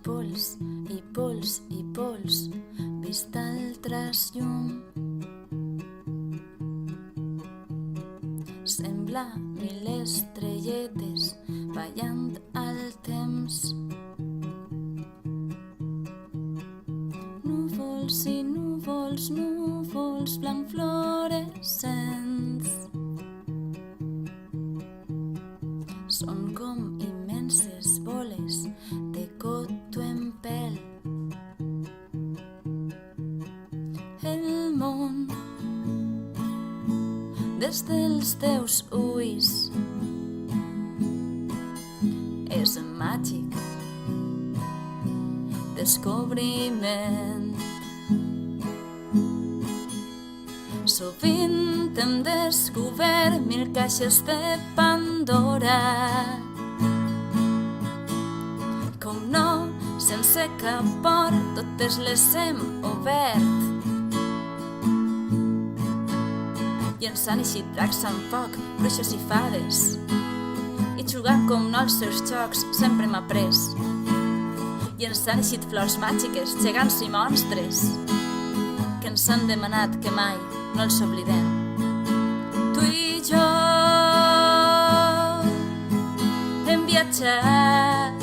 Pols i pols i pols, vist al trasllum. Sembla mil estrelletes ballant al temps. Núvols i núvols, núvols blanc fluorescents. Són com immenses boles de coto en pèl. El món, des dels teus ulls, és màgic. Descobriment. Sovint hem descobert mil caixes de Pandora. Com no, sense cap por, totes les hem obert. I ens han eixit dracs amb foc, bruixes i fades. I jugant com no als seus jocs sempre m'ha pres. I ens han eixit flors màgiques, gegants i monstres, que ens han demanat que mai no els oblidem. Tu i jo hem viatjat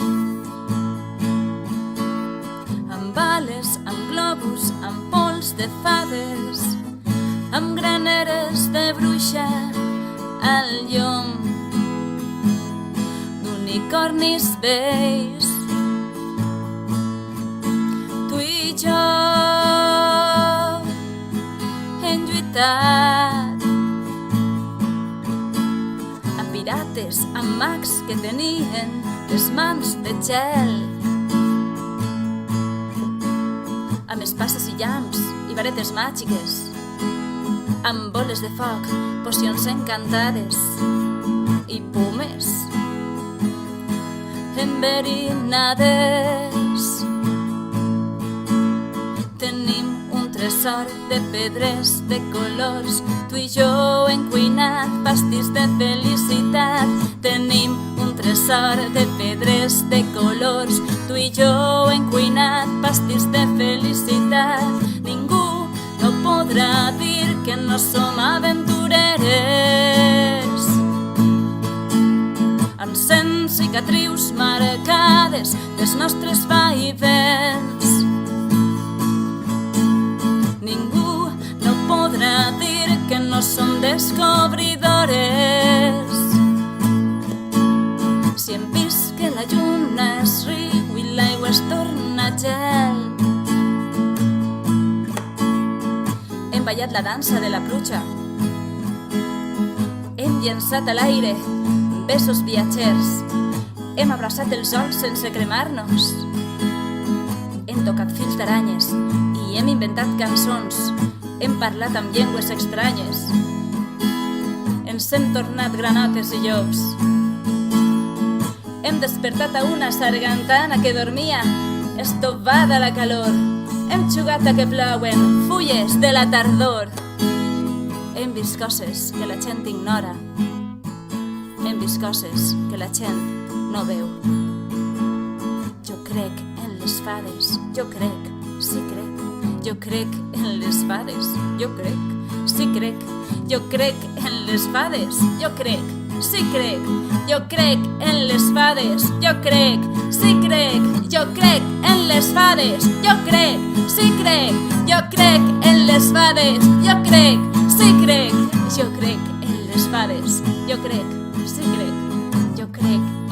amb ales, amb globus, amb pols de fades, amb graneres de bruixa al llom d'unicornis vells. Tu i jo hem lluitat amb pirates, amb mags que tenien les mans de gel, amb espases i llamps i varetes màgiques, amb boles de foc, pocions encantades i pomes enverinades. Tenim un tresor de pedres de colors, tu i jo hem cuinat pastís de felicitat. Tenim un tresor de pedres de colors, tu i jo hem cuinat pastís de felicitat. Ningú no podrà dir que no som aventureres, amb 100 cicatrius marcades dels nostres vaivens. Ningú no podrà dir que no som descobridores, si hem vist que la lluna és riu i l'aigua es torna gel. Hem ballat la dansa de la pluja, hem llençat a l'aire besos viatgers, hem abraçat el sol sense cremar-nos, hem tocat fils d'aranyes i hem inventat cançons, hem parlat amb llengües estranyes, ens hem tornat granotes i llops. Hem despertat a una sargantana que dormia estovada a la calor, hem jugat a que plauen fulles de la tardor. Hem vist coses que la gent ignora, hem vist coses que la gent no veu. Jo crec en les fades, jo crec, sí crec. Jo crec en les fades, jo crec, sí crec. Jo crec en les fades, jo crec, sí crec. Jo crec en les fades, jo crec, sí crec. Jo crec en les fades, jo crec, sí crec. Jo crec en les fades, jo crec, sí crec. Jo crec en les fades, jo crec, sí crec. Jo crec